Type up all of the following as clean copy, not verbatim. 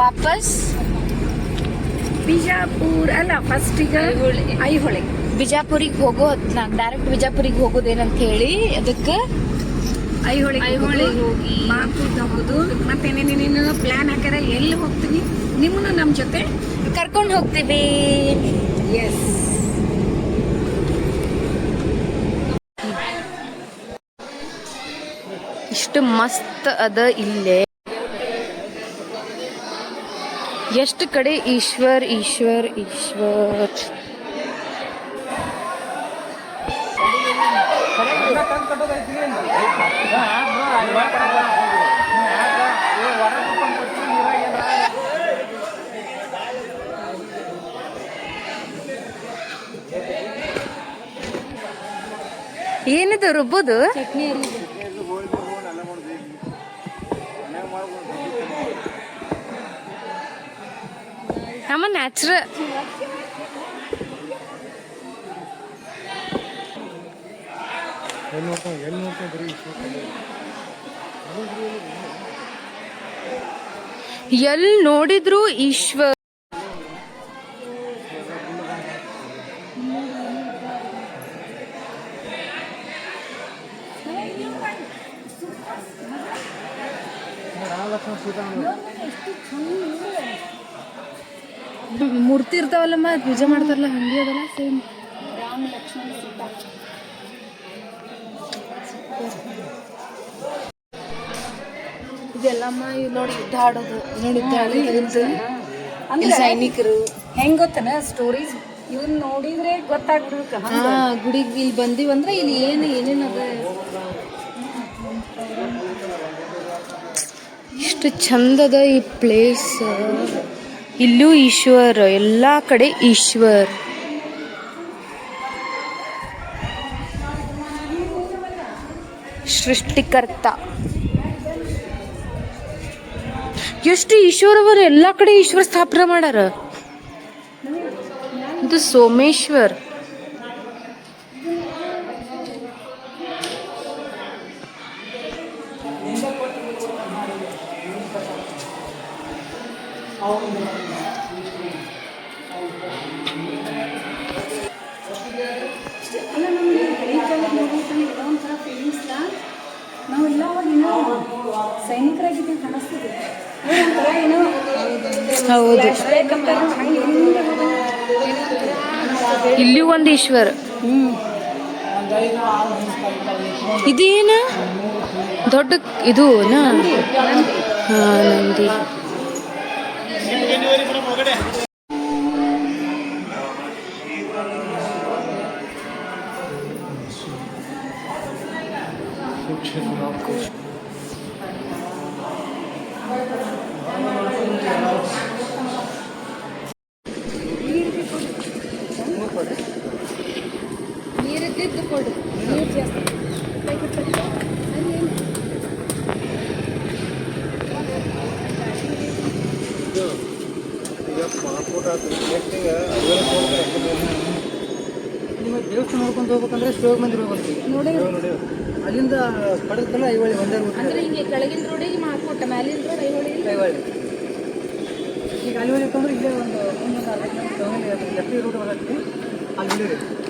ವಾಪಸ್ ಬಿಜಾಪುರ ಅಲ್ಲ, ಫಸ್ಟ್ ಈಗ ಐಹೊಳೆ. ಬಿಜಾಪುರಿಗೆ ಹೋಗೋ ನಾನು ಡೈರೆಕ್ಟ್ ಬಿಜಾಪುರಿಗೆ ಹೋಗೋದೇನಂತ ಹೇಳಿ ಅದಕ್ಕೆ ಐಹೊಳೆ ಹೋಗಿ ಹೋಗುದು. ಮತ್ತೆ ನೀನು ಪ್ಲಾನ್ ಹಾಕ್ಯಾರ ಎಲ್ಲಿ ಹೋಗ್ತೀವಿ, ನಿಮ್ಮನ್ನು ನಮ್ಮ ಜೊತೆ ಕರ್ಕೊಂಡು ಹೋಗ್ತೀವಿ. ಎಸ್. ಇಷ್ಟು ಮಸ್ತ್ ಅದ ಇಲ್ಲೇ. ಎಷ್ಟು ಕಡೆ ಈಶ್ವರ್ ಈಶ್ವರ್ ಈಶ್ವರ್. ಏನಿದು ರುಬ್ಬೋದು? ಚಟ್ನಿ ನಮ್ಮ ನ್ಯಾಚುರಲ್. ಎಲ್ಲಿ ನೋಡಿದ್ರು ಈಶ್ವರ್. ಮೂರ್ತಿ ಇರ್ತಾವಲ್ಲಮ್ಮ, ಪೂಜೆ ಮಾಡ್ತಾರಲ್ಲ, ಹಂಗೆ ಅದಲ್ಲ ಸೇಮ್. ರಾಮ ಲಕ್ಷ್ಮಣ ಸೀತಾ. ಇದೆಲ್ಲಮ್ಮ ಇವ್ ನೋಡಿ ಯುದ್ಧ ಆಡೋದು, ನೋಡಿ ಸೈನಿಕರು. ಹೆಂಗ್ ಗೊತ್ತನ ಸ್ಟೋರೀಸ್ ಇವನ್ ನೋಡಿದ್ರೆ ಗೊತ್ತಾಗ್ಬಿಡ್ಬೇಕು. ಗುಡಿಗೆ ಇಲ್ಲಿ ಬಂದಿವಂದ್ರೆ ಇಲ್ಲಿ ಏನೇನು ಅದ. ಇಷ್ಟು ಚಂದದ ಈ ಪ್ಲೇಸ್. ಇಲ್ಲೂ ಈಶ್ವರ್, ಎಲ್ಲ ಕಡೆ ಈಶ್ವರ್. ಸೃಷ್ಟಿಕರ್ತ. ಎಷ್ಟು ಈಶ್ವರ ಅವರು, ಎಲ್ಲ ಕಡೆ ಈಶ್ವರ ಸ್ಥಾಪನೆ ಮಾಡ್ಯಾರ. ಇದು ಸೋಮೇಶ್ವರ್. ಅಲ್ಲ, ನಮ್ಗೆ ಹಳಿ ಕಾಲದ ಒಂಥರ ಫೀಲಿಂಗ್ಸ್. ನಾವೆಲ್ಲ ಏನೋ ಸೈನಿಕರಾಗಿದ್ದೀವಿ ಕಾಣಿಸ್ತಿದೆ. ಏನೋ ಹೌದು, ಇಲ್ಲಿ ಒಂದು ಈಶ್ವರ. ಇದೇನ ದೊಡ್ಡ ಇದು ನಂದಿ. ನೀರಿದ್ದು ಕೊಡು, ನೀರು ಜಾಸ್ತಿ. ನಿಮಗೆ ದೇವಸ್ಥಾನ ನೋಡ್ಕೊಂಡು ಹೋಗ್ಬೇಕಂದ್ರೆ ಶಿವಗ ಮಂದಿರ ಹೋಗ್ತೀವಿ ನೋಡಿ. ಅಲ್ಲಿಂದ ಪಡೆದಲ್ಲ ಐಹೊಳೆ ಒಂದೇ ಅಂದ್ರೆ ಹಿಂಗೆ ಕೆಳಗಿನ ರೋಡಿಗೆ ಮಾಡ್ಕೊಟ್ಟ, ಮ್ಯಾಲಿನ ರೋಡ್ ಐಹೊಳೆ. ಈಗ ಅಲ್ಲಿ ಹೋಗ್ಬೇಕಂದ್ರೆ ಇಲ್ಲೇ ಒಂದು ಲೆಫ್ಟ್ ರೂಟ್ ಹೋಗ್ತೀವಿ. ಅಲ್ಲಿ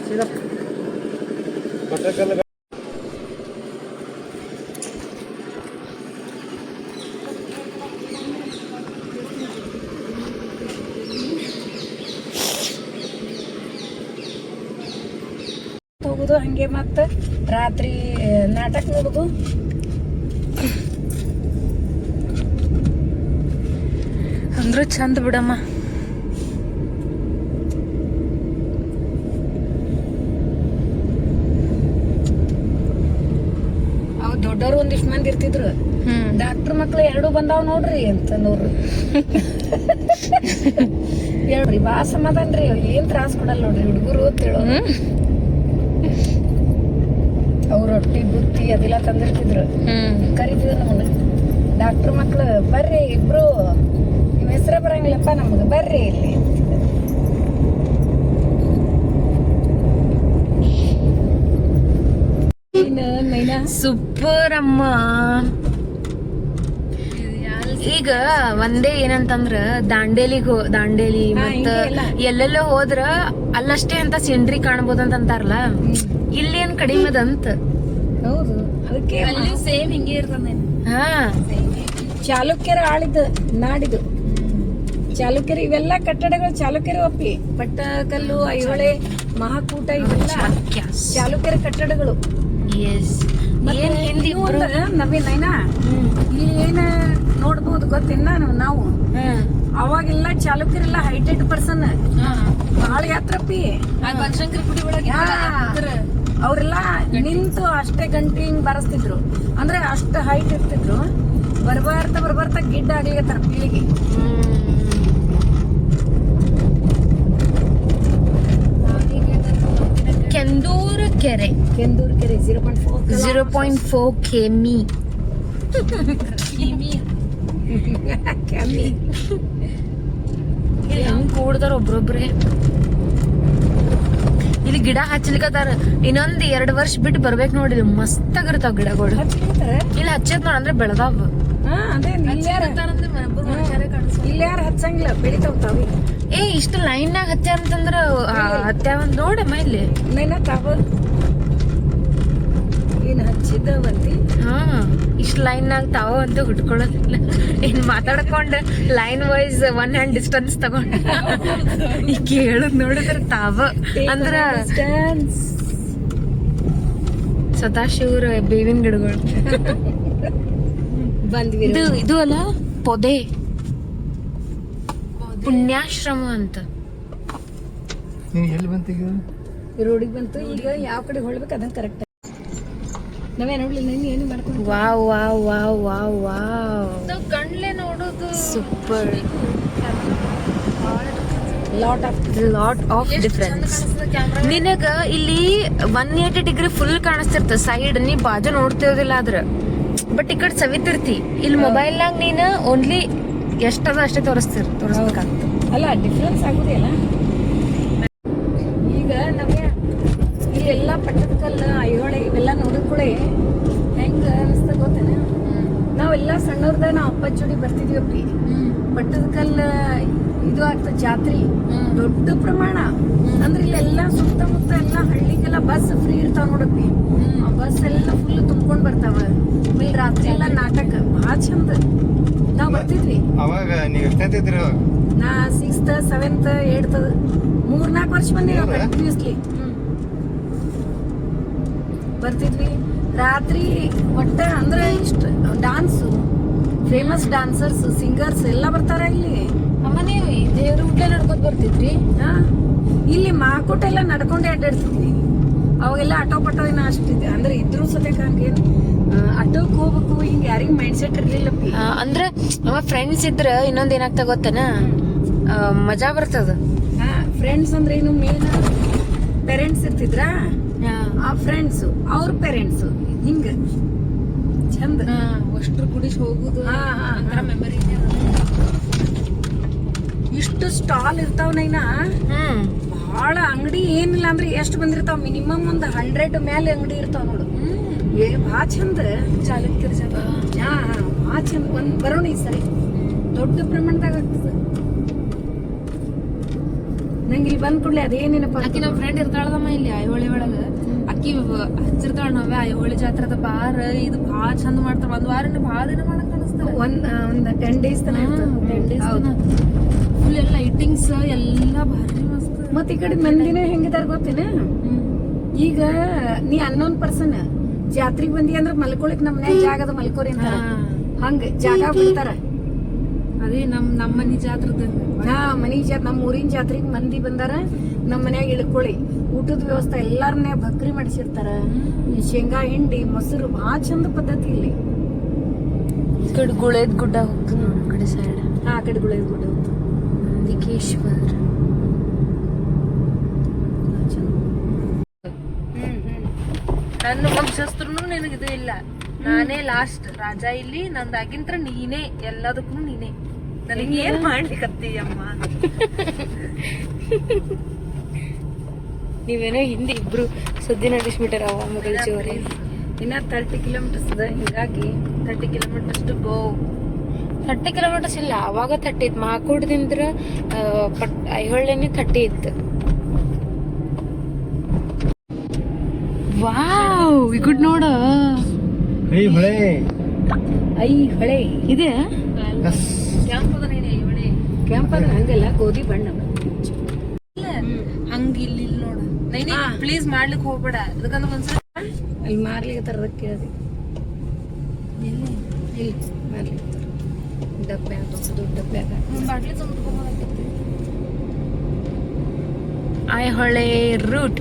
ಸೀದಾ ಹೋಗುದು. ಹಂಗೆ ಮತ್ತೆ ರಾತ್ರಿ ನಾಟಕ ನೋಡುದು. ಅಂದ್ರೂ ಚಂದ ಬಿಡಮ್ಮ. ಅವ್ ದೊಡ್ಡವ್ರು ಒಂದಿಷ್ಟು ಮಂದಿ ಇರ್ತಿದ್ರು. ಡಾಕ್ಟರ್ ಮಕ್ಳು 2 ಬಂದಾವ್ ನೋಡ್ರಿ ಅಂತ ನೋಡ್ರಿ. ಹೇಳ್ರಿ, ಬಾ ಸಮಾಧಾನ ರೀ, ಏನ್ ತ್ರಾಸ ಕೊಡಲ್ಲ ನೋಡ್ರಿ ಹುಡುಗರು ಅಂತ ಹೇಳೋರು. ಅವ್ರ ರೊಟ್ಟಿ ಬುತ್ತಿ ಅದೆಲ್ಲ ತಂದಿರ್ತಿದ್ರು. ಕರಿತಿದ್ರು ನಮ್ಮನ್ನ ಡಾಕ್ಟರ್ ಮಕ್ಳು, ಬರ್ರಿ ಇಬ್ರು, ನಿಮ್ ಹೆಸರೇ ಬರಂಗಿಲ್ಲಪ್ಪ ನಮ್ಗೆ, ಬರ್ರಿ ಇಲ್ಲಿ. ಸೂಪರ್ ಅಮ್ಮ. ಈಗ ಒಂದೇ ಏನಂತಂದ್ರ ದಾಂಡೇಲಿ ಮತ್ತ ಎಲ್ಲೆಲ್ಲೋ ಹೋದ್ರ ಅಲ್ಲಷ್ಟೇ ಅಂತ ಸೀನ್ರಿ ಕಾಣ್ಬೋದಂತ ಅಂತಾರಲ್ಲ, ಇಲ್ಲೇನ್ ಕಡಿಮೆ ಅದಂತ. ಹೌದು, ಅದಕ್ಕೆ ಅಲ್ಲಿ ಸೇಮ್ ಹಿಂಗೆ ಇರ್ತದೆ. ಹಾ, ಚಾಲುಕ್ಯರ ಆಳಿದ ನಾಡಿದು. ಚಾಲುಕ್ಯರು ಇವೆಲ್ಲ ಕಟ್ಟಡಗಳು ಚಾಲುಕ್ಯರ ಒಪ್ಪಿ, ಪಟ್ಟಕಲ್ಲು, ಐಹೊಳೆ, ಮಹಾಕೂಟ ಇವೆಲ್ಲ ಚಾಲುಕ್ಯರ ಕಟ್ಟಡಗಳು. ನವೀನ ಇಲ್ಲಿ ಏನ ನೋಡ್ಬೋದು ಗೊತ್ತಿಲ್ಲ ನಾವು. ಅವಾಗೆಲ್ಲ ಚಾಲುಕ್ಯರೆಲ್ಲ ಹೈಟೆಡ್ ಪರ್ಸನ್, ಬಹಳ ಯಾತ್ರಪ್ಪಿ. ಅವ್ರೆಲ್ಲ ನಿಂತು ಅಷ್ಟೇ ಗಂಟೆ ಹಿಂಗ್ ಬರಸ್ತಿದ್ರು, ಅಂದ್ರೆ ಅಷ್ಟ ಹೈಟ್ ಇರ್ತಿದ್ರು. ಬರ್ಬರ್ತಾ ಗಿಡ್ಡ ಆಗ್ಲಿಕತ್ತಾರ ಪೀಳಿಗೆ. ಕೆಂದೂರು ಕೆರೆ 0.4 ಕೆಮಿ. ಹೆಂಗ್ ಕೂಡ್ತಾರ ಒಬ್ರೊಬ್ರೆ. ಇಲ್ಲಿ ಗಿಡ ಹಚ್ಚಲಿಕತ್ತಾರ. ಇನ್ನೊಂದ್ 2 ವರ್ಷ ಬಿಟ್ಟು ಬರ್ಬೇಕ್ ನೋಡಿ, ಮಸ್ತ್ ಆಗಿರ್ತಾವ ಗಿಡಗಳು. ಇಲ್ಲಿ ಹಚ್ಚದ್ ನೋಡ, ಅಂದ್ರೆ ಬೆಳದಾವ. ಇಲ್ಲಿ ಯಾರು ಹಚ್ಚಂಗಿಲ್ಲ, ಬೆಳಿತಾವ ತಾವಿ. ಇಷ್ಟು ಲೈನ್ ನಾಗ ಹಚ್ಚಾರ ಅಂತಂದ್ರ ಹತ್ಯಾವಂದ್ ನೋಡಮ್ಮ ಇಲ್ಲಿ. ತಾವ ಏನ್ ಹಚ್ಚಿದ್ದವಂತಿ. ಹಾ, ಇಷ್ಟ ಲೈನ್ ನಾಗ ತಾವ ಅಂತ ಹುಟ್ಕೊಳ್ಳೋದಿಲ್ಲ. ಏನ್ ಮಾತಾಡ್ಕೊಂಡ್ ಲೈನ್ ವೈಸ್ 1 hand ಡಿಸ್ಟೆನ್ಸ್ ತಗೊಂಡ್ ಈ ಕೇಳದ್ ನೋಡಿದ್ರ ತಾವ ಅಂದ್ರ ಸದಾಶಿವ್ರ ಬೇವಿನ ಗಿಡಗಳು ಬಂದ್ವಿ. ಇದು ಅಲ್ಲ ಪೊದೆ ಪುಣ್ಯಾಶ್ರಮ ಅಂತ. ಎಲ್ಲಿ ಬಂತೀಗ? ರೋಡಿಗೆ ಬಂತು. ಈಗ ಯಾವ ಕಡೆ ಹೊಳ್ಬೇಕು ಅದನ್ನ ಕರೆಕ್ಟ್ ನಾವೇ ನೋಡ್ಲಿಲ್ಲ. ಏನು ಮಾಡ್ಕೊಂಡು wow wow wow wow wow ಕಣ್ಲೆ ನೋಡೋದು ಸೂಪರ್. Lot of difference. ನಿನಗ ಇಲ್ಲಿ 180 ಡಿಗ್ರಿ ಫುಲ್ ಕಾಣಿಸ್ತಿರ್ತ ಸೈಡ್, ನೀ ಬಾಜು ನೋಡ್ತಿರೋದಿಲ್ಲ ಆದ್ರ. ಬಟ್ ಈ ಕಡೆ ಸವಿತಿರ್ತಿ. ಇಲ್ಲಿ ಮೊಬೈಲ್ ನಾಗ ನೀನ್ ಓನ್ಲಿ ಎಷ್ಟದ ಅಷ್ಟೇ ತೋರಿಸ್ಬೇಕಾಗ್ತದೆ. ಅಲ್ಲ, ಡಿಫ್ರೆನ್ಸ್ ಆಗುದಿಲ್ಲ. ಈಗ ನಮ್ಗೆ ಇಲ್ಲೆಲ್ಲ ಪಟ್ಟದಕಲ್ಲು, ಐಹೊಳೆ ಇವೆಲ್ಲ ನೋಡಿದ್ಕೂಳೆ ಹೆಂಗ ಅನಿಸ್ತ ಗೊತ್ತೇನ? ನಾವೆಲ್ಲ ಸಣ್ಣವ್ರದ ನಾವ್ ಅಪ್ಪನ ಜೋಡಿ ಬರ್ತಿದ್ವಿ. ಪಟ್ಟದಕಲ್ಲ ಇದು ಆಗ್ತದ ಜಾತ್ರಿ ದೊಡ್ಡ ಪ್ರಮಾಣ. ಅಂದ್ರೆ ಇಲ್ಲೆಲ್ಲ ಸುತ್ತಮುತ್ತ ಎಲ್ಲ ಹಳ್ಳಿಗೆಲ್ಲ ಬಸ್ ಫ್ರೀ ಇರ್ತಾವ ನೋಡಪ್ಪಿ. ಆ ಬಸ್ ಎಲ್ಲ ಫುಲ್ ತುಂಬ್ಕೊಂಡ್ ಬರ್ತಾವ. ಇಲ್ಲಿ ರಾತ್ರಿ ಎಲ್ಲ ನಾಟಕ ಬಹಳ ಚಂದ. ನಾವ್ ಬರ್ತಿದ್ವಿ. ಅವಾಗ ನೀವ್ ಎಷ್ಟೈತಿದ್ರಿ? ನಾ 6th 7th 8th 3-4 ವರ್ಷ ಬಂದಿವಿ ಕಂಟಿನ್ಯೂಸ್ಲಿ. ಬರ್ತಿದ್ವಿ ರಾತ್ರಿ. ಒಟ್ಟ ಅಂದ್ರೆ ಇಷ್ಟ ಡಾನ್ಸ್, ಫೇಮಸ್ ಡಾನ್ಸರ್ಸ್, ಸಿಂಗರ್ಸ್ ಎಲ್ಲ ಬರ್ತಾರ ಇಲ್ಲಿ. ಅಮ್ಮನೇ ದೇವ್ರ ಊಟ ನಡ್ಕೊಂಡ್ ಬರ್ತಿದ್ರಿ. ಇಲ್ಲಿ ಮಾಕೋಟ ಎಲ್ಲ ನಡ್ಕೊಂಡೆ ಅಡ್ಡಾಡ್ತಿದ್ವಿ. ಅವಾಗೆಲ್ಲ ಆಟೋ ಪಟೋ ಏನೋ ಅಷ್ಟಿದೆ, ಅಂದ್ರೆ ಇದ್ರು ಸದ್ಯಕ್ಕ ಹಂಗೇನು ಆಟೋಕ್ ಹೋಗ್ಬೇಕು ಹಿಂಗ ಯಾರಿಗ್ ಮೈಂಡ್ ಸೆಟ್ ಇರ್ಲಿಲ್ಲ. ಅಂದ್ರ ನಮ್ಮ ಫ್ರೆಂಡ್ಸ್ ಇದ್ರ ಇನ್ನೊಂದ್ ಏನಾಗ್ತಾ ಗೊತ್ತನ, ಮಜಾ ಬರ್ತದ. ಫ್ರೆಂಡ್ಸ್ ಅಂದ್ರೆ ಏನು, ಮೇನ್ ಪೇರೆಂಟ್ಸ್ ಇರ್ತಿದ್ರ, ಆ ಫ್ರೆಂಡ್ಸ್ ಅವ್ರ ಪೇರೆಂಟ್ಸ್ ಹಿಂಗ ಚಂದ ಅಷ್ಟ್ರ ಗುಡಿಸ್ ಹೋಗುದು ಮೆಮರಿ. ಇಷ್ಟು ಸ್ಟಾಲ್ ಇರ್ತಾವ ನೈನ. ಬಹಳ ಅಂಗಡಿ ಏನಿಲ್ಲ ಅಂದ್ರೆ ಎಷ್ಟು ಬಂದಿರ್ತಾವ, ಮಿನಿಮಮ್ ಒಂದ್ 100 ಮೇಲೆ ಅಂಗಡಿ ಇರ್ತಾವ ನೋಡು. ಬಹಳ ಚಂದ. ಚಾಲುಕ್ಯರ ಬಹಳ ಚಂದ. ಒಂದ್ ಬರೋಣ ಈ ಸರಿ ದೊಡ್ಡ ಪ್ರಮಾಣದಾಗ ಆಗ್ತದ. ನಂಗೆ ಇಲ್ಲಿ ಬಂದ್ ಕೂಡ್ಲೆ ಅದೇನೇನಪ್ಪ, ಆಕಿ ನಮ್ ಫ್ರೆಂಡ್ ಇರ್ತಾಳದಮ್ಮ ಇಲ್ಲಿ ಐಹೊಳೆ ಒಳಗ. ಅಕ್ಕಿ ಹಚ್ಚಿರ್ತಾಳ, ನಾವೇ ಐಹೊಳೆ ಜಾತ್ರದ ಬಾರ ಇದು ಭಾಳ ಚಂದ ಮಾಡ್ತಾರ. 1 ವಾರ ಭಾಳ ದಿನ ಮಾಡಕ್ ಅನಿಸ್ತಾರ. ಒಂದ್ 10 days ತನ 10 days ಫುಲ್ ಎಲ್ಲ ಲೈಟಿಂಗ್ಸ್ ಎಲ್ಲ ಭಾರಿ ಮಸ್ತ್. ಮತ್ ಈ ಕಡೆ ಮಂದಿನ ಹೆಂಗಿದಾರ ಗೊತ್ತೇನ? ಈಗ ನೀ ಅನ್ನೋನ್ ಪರ್ಸನ್ ಜಾತ್ರೆಗೆ ಬಂದಿ ಅಂದ್ರ ಮಲ್ಕೊಳಿಕ್ ನಮ್ ಮನ್ಯಾಗ ಜಾಗದ ಮಲ್ಕೋರಿ ಅಂತ ಹಂಗ ಜಾಗ ಬಿಡ್ತಾರ. ಅದೇ ನಮ್ಮ ಮನಿ ಜಾತ್ರದ ಮನಿ ಜಾತ್ರೆ, ನಮ್ಮ ಊರಿನ ಜಾತ್ರೆಗೆ ಮಂದಿ ಬಂದಾರ, ನಮ್ ಮನ್ಯಾಗ ಇಳ್ಕೊಳ್ಳಿ. ಊಟದ ವ್ಯವಸ್ಥೆ ಎಲ್ಲಾರನ್ನೇ ಭಕ್ರಿ ಮಾಡಿಸಿರ್ತಾರ. ಶೇಂಗಾ ಹಿಂಡಿ, ಮೊಸರು, ಬಹಳ ಚಂದ ಪದ್ಧತಿ ಇಲ್ಲಿ. ಕಡೆ ಗುಳೇದ್ ಗುಡ್ಡ ಹೋಗ್ತದೆ ನೋಡಿ, ಕಡೆ ಸೈಡ್. ಆ ಕಡೆ ಗುಳೇದ್ ಗುಡ್ಡ ಹೋಗ್ತದೆ. ನಂದಿಕೇಶ್ವರ. ನನ್ನ ವಂಶಸ್ಥರು ನಿನಗಿದು ಇಲ್ಲ, ನಾನೇ ಲಾಸ್ಟ್ ರಾಜ ಇಲ್ಲಿ. ನಂದಾಗಿಂತ್ರ ನೀನೇ ಎಲ್ಲದಕ್ಕೂ ನೀನೇ. ನನಗೆ ಏನ್ ಮಾಡ್ಲಿಕ್ಕತ್ತೀಯಮ್ಮ? ನೀವೇನೋ ಹಿಂದೆ ಇಬ್ರು ಸುದ್ದಿ ನಡೆಸ್ಬಿಟ್ಟಾರ ಅವ ಮಗಳ ಜೋರಿ. ಇನ್ನ 30 kilometers ಹಿಂಗಾಗಿ 30 kilometers ಟು ಗೋ. 30 ಕಿಲೋಮೀಟರ್ಸ್ ಇಲ್ಲ, ಅವಾಗ 30 ಇತ್ತು. ಮಾಕೋಡ್ದಿಂದ ಐಹೊಳೆನಿ 30 ಇತ್ತು. ವಾವ್, ಈಗ ನೋಡ ಹೊಳೆ ಹೊಳೆ ಇದೆ. ಕ್ಯಾಂಪ್ ಅದ ಹಂಗಲ್ಲ, ಗೋಧಿ ಬಣ್ಣ ಹಂಗ ಇಲ್ಲಿ ನೋಡ. ಪ್ಲೀಸ್ ಮಾಡ್ಲಿಕ್ಕೆ ಹೋಗ್ಬೇಡ, ಅದಕ್ಕಂದ್ರೆ ಒಂದ್ಸಲ ಅಲ್ಲಿ ಮಾರ್ಲಿಕ್ಕೆ ತರದಕ್ಕೆ ಕೇಳಿದೆ. ಇಲ್ಲಿ ಮಾರ್ಲಿಕ್ಕೆ ಡಬ್ಬೆ ದೊಡ್ಡ ಡಬ್ಬೆ ಬಾಟ್ಲಿ ತುಂಬಿಟ್ಕೊಂಡ್ಬಂದಿರ್ತೀವಿ. ಐಹೊಳೆ ರೂಟ್.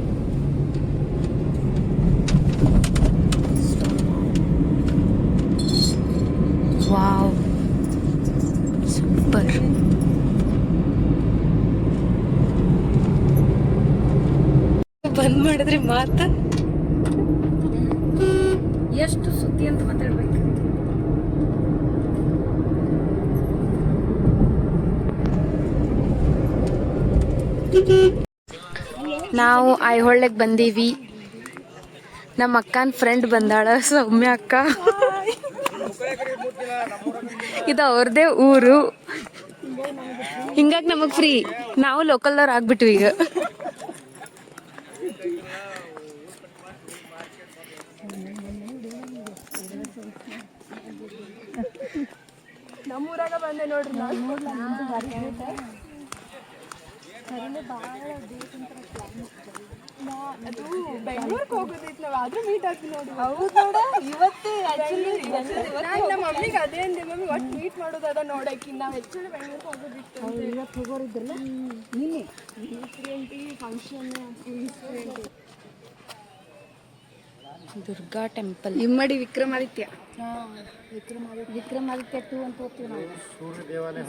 Wow, super. ಬಂದ್ ಮಾಡಿದ್ರಿ ಮಾತ ಎಷ್ಟು ಸುದ್ದಿ ಅಂತ ಮಾತಾಡ್ಬೇಕು. ನಾವು ಐಹೊಳೆಗೆ ಬಂದೀವಿ. ನಮ್ಮ ಅಕ್ಕನ ಫ್ರೆಂಡ್ ಬಂದಾಳ, ಸೌಮ್ಯ ಅಕ್ಕ. ಇದು ಅವ್ರದೇ ಊರು, ಹಿಂಗಾಗಿ ನಮಗ್ ಫ್ರೀ. ನಾವು ಲೋಕಲ್ದವ್ರು ಆಗ್ಬಿಟ್ವಿ ಈಗ. ನಮ್ಮೂರಾಗ ಬಂದೆ ನೋಡ್ರಿ. ಅದು ಬೆಂಗಳೂರಿಗೆ ಹೋಗೋದಿತ್ತು, ನಾವು ಆದ್ರೂ ಮೀಟ್ ಆಗ್ತೀವಿ ನೋಡಿ. ಹೌದು ನೋಡ, ಇವತ್ತೇ ನಮ್ಮ ಮಮ್ಮಿಗೆ ಅದೇ ಅಂದೆ, ಮಮ್ಮಿ ಒಟ್ಟು ಮೀಟ್ ಮಾಡೋದು ಅದ ನೋಡಕ್ಕೆ. ನಾವು ಹೆಚ್ಚು ಬೆಂಗಳೂರಿಗೆ ಹೋಗೋದಿತ್ತು. ಇವತ್ತು ಹೋಗೋರಿದ್ರಲ್ಲ, ನಿನ್ನೆ ಫಂಕ್ಷನ್ ದುರ್ಗಾ ಟೆಂಪಲ್. ಇಮ್ಮಡಿ ವಿಕ್ರಮಾದಿತ್ಯ. ವಿಕ್ರಮಾದಿತ್ಯ 2 ಅಂತ ಹೋಗ್ತೀವಿ ನಾವು. ಸೂರ್ಯ ದೇವಾಲಯ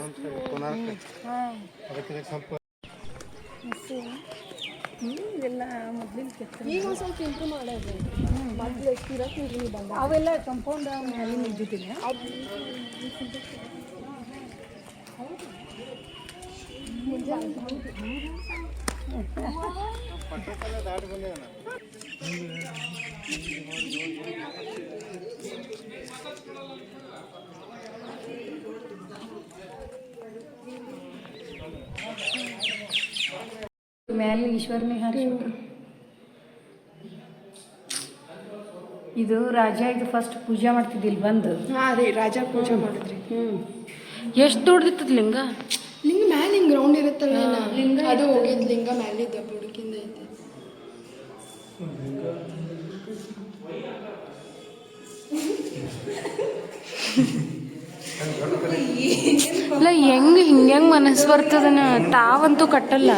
ಇವೆಲ್ಲ ಮೊದಲಿನ ಕೆತ್ತ. ಈಗ ಒಂದು ಸ್ವಲ್ಪ ಇಂಪ್ರೂವ್ ಮಾಡೋದು. ಮೊದಲು ಇರಕ್ಕೆ ಬಂದ ಅವೆಲ್ಲ ಕಂಪೌಂಡ್ ಮೇಲೆ ನಿಂತಿದ್ದಿಲ್ಲ. ಮೇಲೆ ಈಶ್ವರನೇ ಹಾರಿಸ್ಬಿಟ್ರು. ಇದು ರಾಜ ಇದು ಫಸ್ಟ್ ಪೂಜೆ ಮಾಡ್ತಿದ್ದಿಲ್ಲ ಬಂದು. ಹಾಂ ರೀ, ರಾಜ ಪೂಜೆ ಮಾಡಿದ್ರಿ. ಎಷ್ಟು ದೊಡ್ಡದಿತ್ತದ ಲಿಂಗ. ಲಿಂಗ ಮ್ಯಾಲೆ ಹಿಂಗೆ ರೌಂಡ್ ಇರುತ್ತಲ್ಲ, ಲಿಂಗ ಅದು ಹೋಗಿದ್ ಲಿಂಗ ಮ್ಯಾಲಿದ್ದ ಬುಡಕಿಂದ ಐತೆ. ಇಲ್ಲ, ಹಿಂಗೆ ಮನಸ್ಸು ಬರ್ತದನ. ತಾವಂತೂ ಕಟ್ಟಲ್ಲ.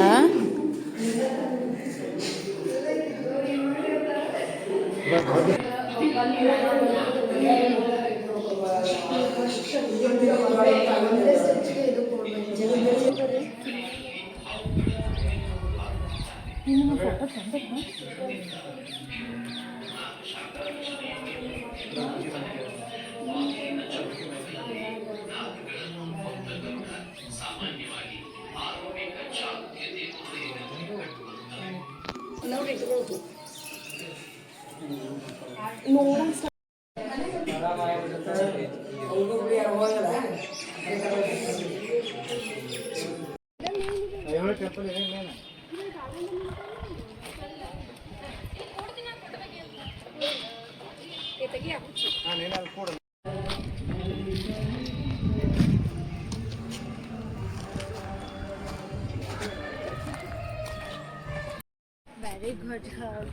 Very good.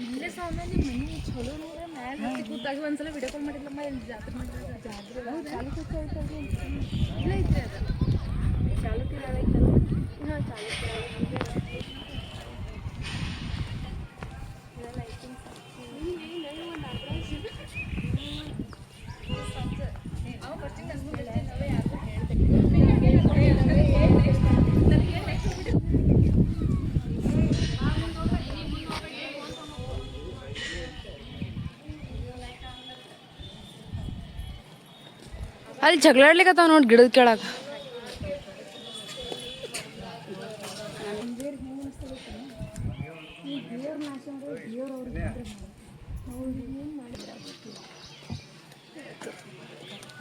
ಇಲ್ಲೇ ಸಾಮಾನ್ಯ ಮನೆ ಚಲೋ ನೋಡ್ರೆ ಮ್ಯಾಲೆ ಕೂತಾಗ ಒಂದ್ಸಲ ವಿಡಿಯೋ ಕಾಲ್ ಮಾಡಿಲ್ಲಮ್ಮ. ಇಲ್ಲಿ ಜಾತ್ರೆ ಮಾಡಿದ್ರೆ ಜಾತ್ರೆ ಚಾಲು ಕೂತಾಯ್ತಲ್ರಿ. ಇಲ್ಲ ಐತ್ರಿ, ಅದು ಚಾಲುಕ್ಯ ಐತಲ್ಲ. ಹಾಂ, ಚಾಲುಕ್ಯ ಅಲ್ಲಿ ಜಗಳಾಡ್ಲಿಕ್ಕತ್ತಾವ ನೋಡಿ ಗಿಡದ ಕೆಳಗ.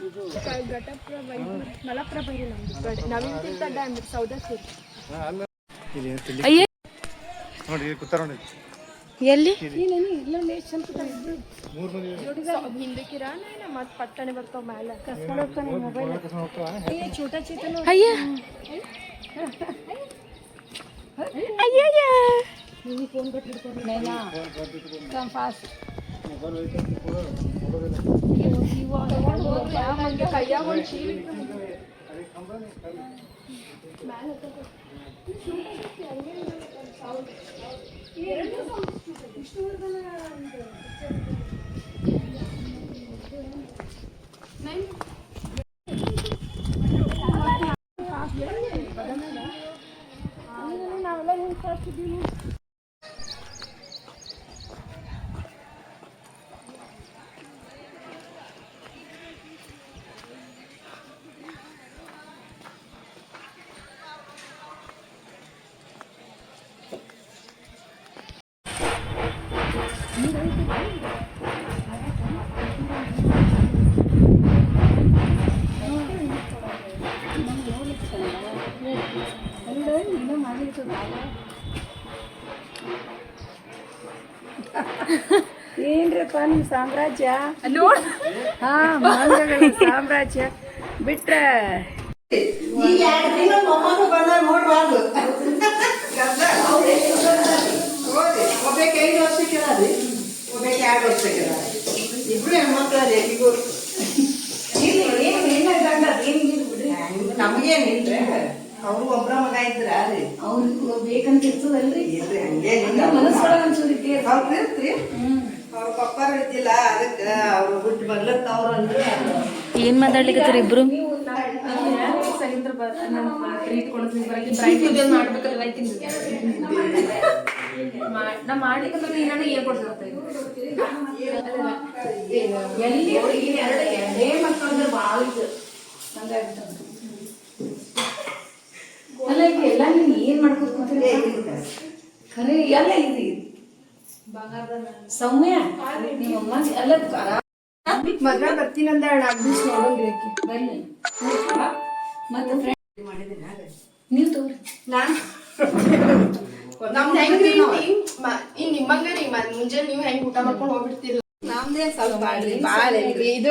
ಘಟಪ್ರಭಾ ಮಲಪ್ರಭಾ ಇದೆ ನಮ್ದು ಕಡೆ ನವೀನ್ ತೀರ್ಥ ಡ್ಯಾಮ್ ಸೌದತ್ತೀರ್ಥ. ಅಯ್ಯ ನೋಡಿ ಕೂತಾರ ನೋಡಿ ಎಲ್ಲಿ ಇಲ್ಲೊಂದು ಎಷ್ಟು ಸ್ವಲ್ಪ ಹಿಂದಕ್ಕಿರ ಮತ್ತೆ ಪಟ್ಟಣೆ ಬರ್ತಾವ ಮೇಲೆ ಕಸ್ಕೊಂಡು ಹೋಗ್ತಾನೆ ಮೊಬೈಲ್ ಛೋಟಾ ಚೇತನ ಅಯ್ಯ ಅಯ್ಯಯ್ಯ ನೀನು ಫೋನ್ ಕೊಟ್ಟು ಹಿಡ್ಕೊಂಡು ನೈನಾ ಕಮ್ ಫಾಸ್ಟ್ ಕೈಯಾಗ ಒಂದು ಚೀಲ ನಾವೆಲ್ಲ ಹಿಂಗೆ ಫಾಸ್ಟ್ ಇದ್ದೀವಿ. ಏನ್ರಪ್ಪ ನಿಮ್ಮ ಸಾಮ್ರಾಜ್ಯ ನೋಡ್ ಹಾ ಮಂಗಗಳ ಸಾಮ್ರಾಜ್ಯ ಬಿಟ್ರ ಒಬ್ಬಕ್ಕೆ 5 ವರ್ಷಕ್ಕೆ ಒಬ್ಬಕ್ಕೆ 2 ವರ್ಷಕ್ಕೆ ಇಬ್ರು ಹೆಣ್ಮಕ್ಳು ನಮಗೇನಿಲ್ರಿ ಅವ್ರು ಒಬ್ರ ಮಗ ಇದ್ರ ರೀ ಅವ್ರಿಗೆ ಬೇಕಂತ ಇರ್ತದಲ್ರಿ ಇಲ್ರಿ ಹಂಗೇನಿಲ್ಲ ಮನಸ್ಸೊಳಗೆ ಒಂಚೂರು ಅವ್ರು ಇರ್ತ್ರಿ ಅವ್ರ ಪಪ್ಪಾರು ಇದ್ದಿಲ್ಲ ಅದಕ್ಕೆ ಅವ್ರು ಬಿಟ್ಟು ಬರ್ಲತ್ತವ್ರು ಅಂದ್ರೆ ಏನ್ ಮಾತಾಡ್ಲಿಕತ್ತೀರಿ ಇಬ್ರು? ನಾ ಮಾಡ್ಲಿಕ್ಕಂದ್ರೆ ನೀನು ಏನ್ ಕೊಡ್ತಿರತ್ತೆ ಎಲ್ಲಿ ಎರಡೇ ಮಕ್ಕಳಂದ್ರೆ ಭಾಳ ಇದು ಅಲ್ಲ ಈಗ ಎಲ್ಲ ನೀನು ಏನ್ ಮಾಡ್ಕೊತ ಖರೆ ಎಲ್ಲ ಇದು ಸೌಮ್ಯ ನಿಮ್ಮ ಅಮ್ಮ ಅಲ್ಲ ಮದ್ವೆ ಬರ್ತೀನಂದ ಅಡ್ಮಿಷನ್ ನೋಡೋಂಗ್ರಿ ಆಕಿ ಬನ್ನಿ ಮತ್ತೆ ಫ್ರೆಂಡ್ ಮಾಡಿದ್ದೀನಿ ನೀವು ತೋರಿ ನಾನು ನಮ್ದು ಹೆಂಗ್ರಿ ನಿಮ್ಮಂಗ ರೀ ಮುಂಜಾನೆ ನೀವು ಹೆಂಗ್ ಊಟ ಮಾಡ್ಕೊಂಡು ಹೋಗ್ಬಿಡ್ತೀರಿ ನಮ್ದೇ ಸ್ವಲ್ಪ ಭಾಳ ಇದು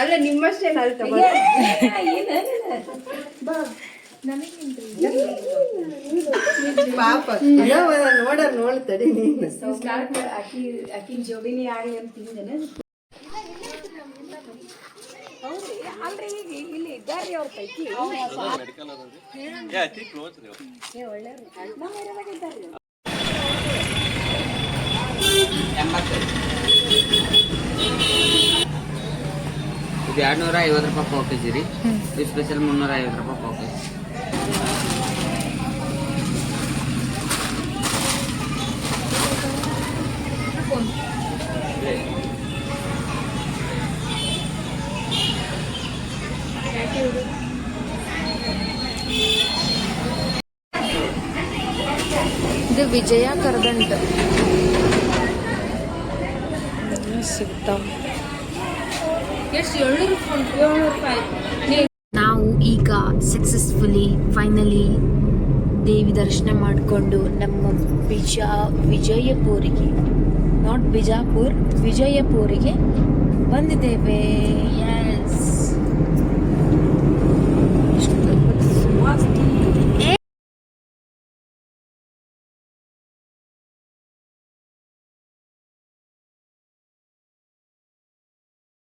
ಅಲ್ಲ ನಿಮ್ಮಷ್ಟೇ ನಲ್ ತಗೋ ಪಾಪ ನೋಡ್ತಡಿ ನೀನು ಸ್ಟಾರ್ಟ್ ಆಕಿನ ಜೋಡಿನಿ ಆಡಿ ಅಂತ ತಿಂದೇನೆ ಹೌದ್ರಿ ಅಲ್ರಿ ಈಗ ಇಲ್ಲಿ ಇದ್ದಾರ್ರಿ ಅವ್ರ ಪೈಕಿ ಒಳ್ಳೆಯವ್ರಿ ನಮ್ಮ ಏರಿಯಾದಾಗ ಇದ್ದಾರ್ರಿ ಇದು 250 ರೂಪಾಯಿ ಪಾವ್ ಕೆಜಿ ರೀ. ಇದು ಸ್ಪೆಷಲ್ 350 ರೂಪಾಯಿ ಪಾವ್ ಕೆಜಿ. ಇದು ವಿಜಯ ಕರ್ದಂಟ ಸಿಗ್ತಾವ. ಎಷ್ಟು 700 ರೂಪಾಯಿ. ನಾವು ಈಗ ಸಕ್ಸಸ್ಫುಲಿ ಫೈನಲಿ ದೇವಿ ದರ್ಶನ ಮಾಡಿಕೊಂಡು ನಮ್ಮ ವಿಜಯಪುರಿಗೆ ನಾಟ್ ಬಿಜಾಪುರ್ ವಿಜಯಪುರಿಗೆ ಬಂದಿದ್ದೇವೆ.